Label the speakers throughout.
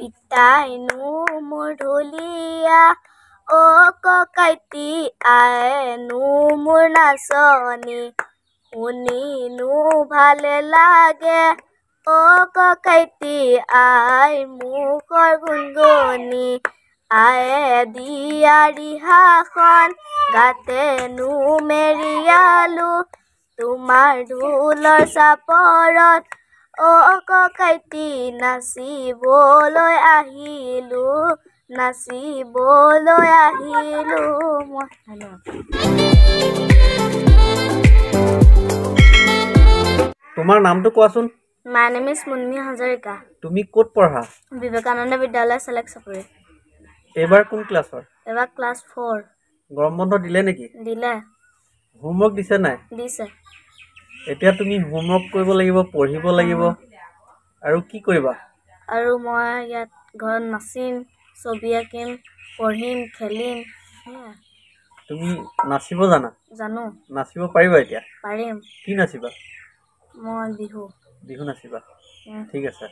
Speaker 1: ইতাইনো মোৰ ঢুলীয়া অ ককাইটি আইনো মোৰ নাচনি শুনিনো ভালে লাগে অ ককাইটি আই মুখৰ গুণগুণি আয়ে দিয়া ৰিহাখন গাতেনো মেৰিয়ালো তোমাৰ ঢোলৰ চাপৰত অ ককাইটি নাচিবলৈ আহিলো মই
Speaker 2: তোমাৰ নামটো কোৱাচোন
Speaker 1: My name is Munmi Hazarika.
Speaker 2: তুমি ক'ত পঢ়া
Speaker 1: Vivekananda Vidyalaya Select Sapuri.
Speaker 2: এবাৰ কোন ক্লাছৰ
Speaker 1: এবাৰ ক্লাছ 4
Speaker 2: গৰম বন্ধ দিলে নেকি
Speaker 1: দিলে
Speaker 2: হোমৱৰ্ক দিছে নাই
Speaker 1: দিছে
Speaker 2: এতিয়া তুমি হোমৱৰ্ক কৰিব লাগিব পঢ়িব লাগিব আৰু কি কৰিবা
Speaker 1: আৰু মই ইয়াত ঘৰত নাচিম ছবি আঁকিম পঢ়িম খেলিম
Speaker 2: তুমি নাচিব জানা
Speaker 1: জানো
Speaker 2: নাচিব পাৰিবা এতিয়া
Speaker 1: পাৰিম
Speaker 2: কি নাচিবা
Speaker 1: মই বিহু
Speaker 2: নাচিবা ঠিক আছে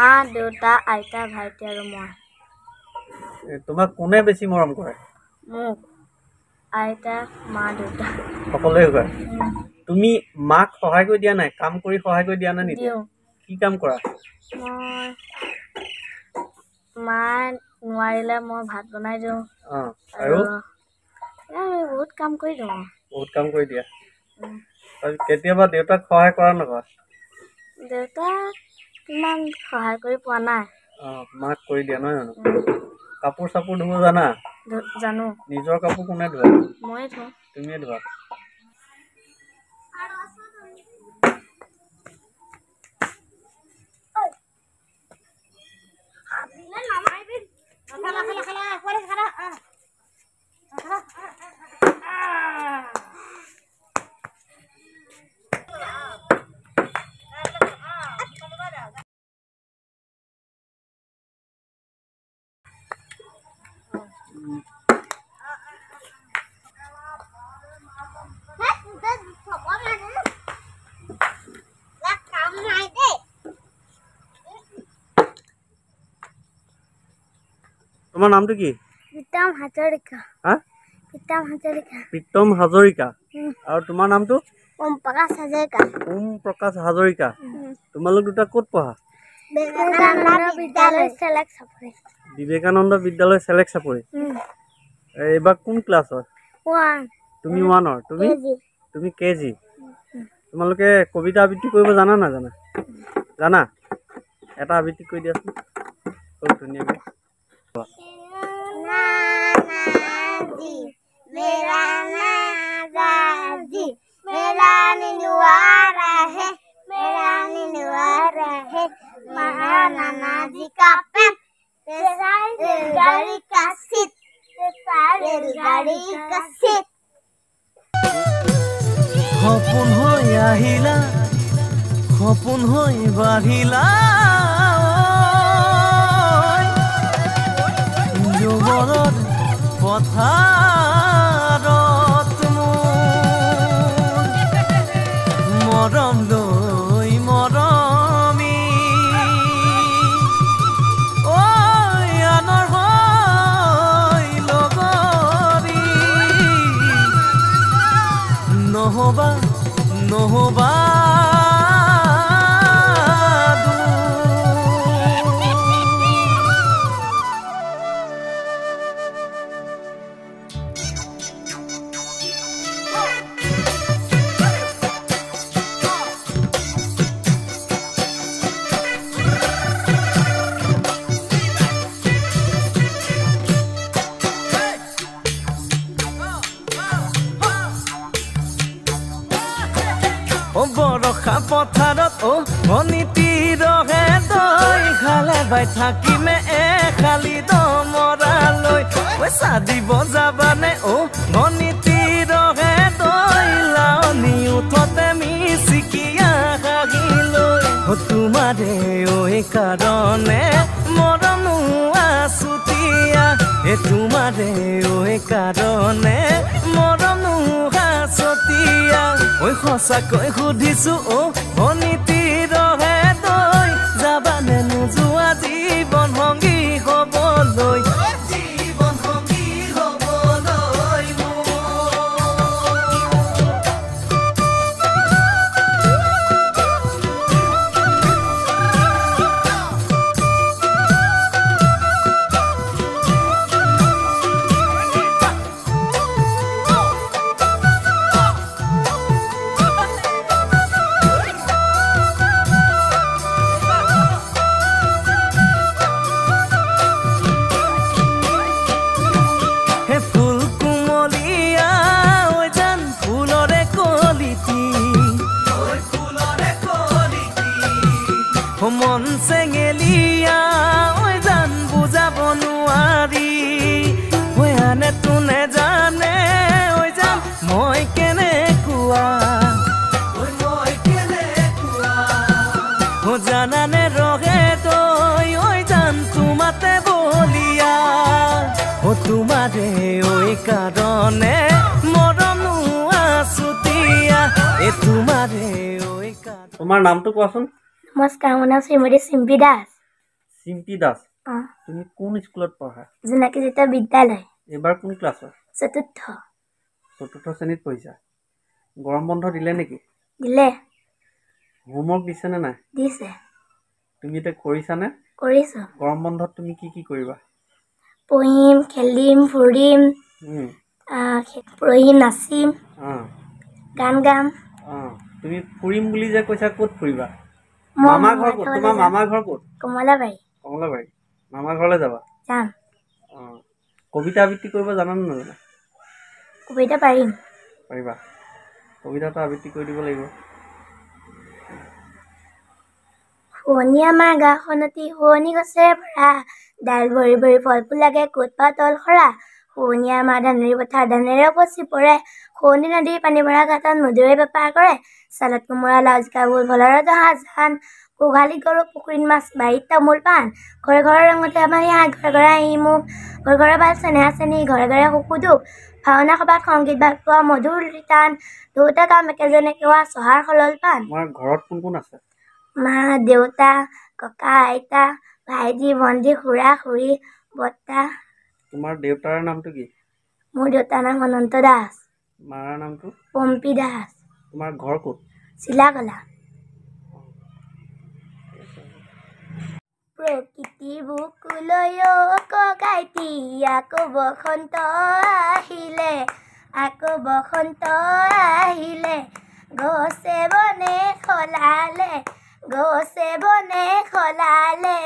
Speaker 1: মা দেউতা আইতা ভাইটি আৰু মই।
Speaker 2: তোমাক কোনে বেছি মৰম কৰে?
Speaker 1: মোক আইতা মা দেউতা
Speaker 2: সকলোৱে কৰে। তুমি মাক সহায় কৰি দিয়া নাই? কাম কৰি সহায় কৰি দিয়া নাই নেকি?
Speaker 1: দিওঁ।
Speaker 2: কি কাম কৰা?
Speaker 1: মই মায়ে নোৱাৰিলে মই ভাত বনাই দিওঁ
Speaker 2: আৰু
Speaker 1: বহুত কাম কৰি দিওঁ।
Speaker 2: বহুত কাম কৰি দিয়া। আৰু কেতিয়াবা দেউতাক সহায় কৰা নকৰা?
Speaker 1: দেউতাক ইমান সহায় কৰি পোৱা নাই।
Speaker 2: মাক কৰি দিয়া নহয় জানো? কাপোৰ চাপোৰ ধুব জানা?
Speaker 1: জানো।
Speaker 2: নিজৰ কাপোৰ কোনে ধোৱা?
Speaker 1: ময়ে ধোওঁ।
Speaker 2: তুমিয়ে ধোৱা? তোমাৰ নামটো কি?
Speaker 1: প্ৰীতম হাজৰিকা। প্ৰীতম হাজৰিকা।
Speaker 2: প্ৰীতম হাজৰিকা। আৰু তোমাৰ নামটো?
Speaker 1: ওম প্ৰকাশ হাজৰিকা।
Speaker 2: ওম প্ৰকাশ হাজৰিকা। তোমালোক দুটা ক'ত পঢ়া?
Speaker 1: বিবেকানন্দ বিদ্যালয় চেলেক চাপৰি।
Speaker 2: বিবেকানন্দ বিদ্যালয় চেলেক চাপৰি। এইবাৰ কোন ক্লাছৰ?
Speaker 1: 1।
Speaker 2: তুমি 1ৰ? তুমি কেজি। তোমালোকে কবিতা আবৃত্তি কৰিব জানা নাজানা? জানা? এটা আবৃত্তি কৰি দিয়াচোন খুব ধুনীয়াকৈ।
Speaker 3: সপোন হৈ আহিলা, সপোন হৈ বাঢ়িলা, যুৱৰত পথাৰত মোৰ মৰম লৈ মৰমি আনৰ হৈ লগৰী নহবা নহবা বৰষা পথাৰত অনীতি ৰহে তই খালে বাই থাকিমে খালি দমৰালৈ পইচা দিব যাবানে অনীতি ৰহে তই লাৱনি উঠতে মিচিকিয়া হাগিলৈ তোমাৰে কাৰণে মৰম আছুতীয়া তোমাৰে কাৰণে মৰম হাছতীয়া সঁচাকৈ সুধিছো অনীতি ৰহে তই যাবানে নোযোৱা জীৱন সংগী হবলৈ জীৱন সংগী হবলৈ মন চেঙেলিয়া জান বুজাব নোৱাৰি আনে তোনে জানে জান মই কেনেকুৱা জানানে ৰহে তই জান তোমাতে বলিয়া তোমাৰে কাৰণে মৰম আছুতীয়া তোমাৰে
Speaker 2: তোমাৰ নামটো কোৱাচোন?
Speaker 1: নমস্কাৰ, মোৰ নাম শ্ৰীমতী চিম্পী দাস।
Speaker 2: চিম্পী দাস
Speaker 1: অঁ
Speaker 2: তুমি কোন স্কুলত পঢ়া
Speaker 1: জোনাকী জাতীয় বিদ্যালয়
Speaker 2: এইবাৰ কোন ক্লাছৰ
Speaker 1: 4ৰ্থ
Speaker 2: শ্ৰেণীত পঢ়িছা গৰম বন্ধ দিলে নেকি
Speaker 1: দিলে
Speaker 2: হোমৱৰ্ক দিছেনে নাই
Speaker 1: দিছে
Speaker 2: তুমি এতিয়া কৰিছানে
Speaker 1: কৰিছোঁ
Speaker 2: গৰম বন্ধত তুমি কি কি কৰিবা
Speaker 1: পঢ়িম খেলিম ফুৰিম পঢ়িম নাচিম
Speaker 2: অঁ
Speaker 1: গান গাম
Speaker 2: অঁ তুমি ফুৰিম বুলি যে কৈছা ক'ত ফুৰিবা
Speaker 1: মই
Speaker 2: মামা ঘৰ
Speaker 1: মামাৰ
Speaker 2: ক'ত
Speaker 1: ঘৰলৈ
Speaker 2: তোমাৰ
Speaker 1: যাম।
Speaker 2: মামাৰ ঘৰ ক'ত
Speaker 1: কমলাবাৰী
Speaker 2: কমলাবাৰী মামাৰ ঘৰলৈ যাবা
Speaker 1: যাম
Speaker 2: অঁ কবিতা আবৃত্তি কৰিব জানানে নাজানা
Speaker 1: কবিতা পাৰিম
Speaker 2: পাৰিবা কবিতাটো আবৃত্তি কৰি দিব লাগিব
Speaker 1: শুৱনি আমাৰ গাঁওখনতি শুৱনি গছেৰে ভৰা ডাল ভৰি ভৰি ফল ফুল লাগে ক'ত পাতল সৰা শুৱনি আমাৰ ধানৰি পথাৰ ধানেৰে উপচি পৰে শুৱনি নদীৰ পানী ভৰা ঘাটত মধুৰে বেপাৰ কৰে চালত কোমোৰা লাও জিকা ভোল ভলৰ জহাজ ধান গোহালিত গৰু পুখুৰীত মাছ বাৰীত তামোল পাণ ঘৰে ঘৰে ৰঙতে আমাৰ হাঁহ ঘৰে ঘৰে আহি মোক ঘৰে ঘৰে ভাল চেনেহা চেনী ঘৰে ঘৰে সুখো দুখ ভাওনা সভাত সংগীত ভাগ পোৱা মধুৰ টান দুটা কাম একেজনে কেৱা চহাৰ সলল পান
Speaker 2: তোমাৰ ঘৰত কোন কোন আছে
Speaker 1: মা দেউতা ককা আইতা ভাইটি ভণ্টি খুৰা খুৰী বৰ্তা
Speaker 2: তোমাৰ দেউতাৰ নামটো কি
Speaker 1: মোৰ দেউতাৰ নাম অনন্ত দাস
Speaker 2: মাৰ নামটো
Speaker 1: পম্পী দাস
Speaker 2: তোমাৰ ঘৰ ক'ত
Speaker 1: চিলাকলা প্ৰকৃতি বুকুলৈ ককাইটি আকৌ বসন্ত আহিলে গছে বনে খলালে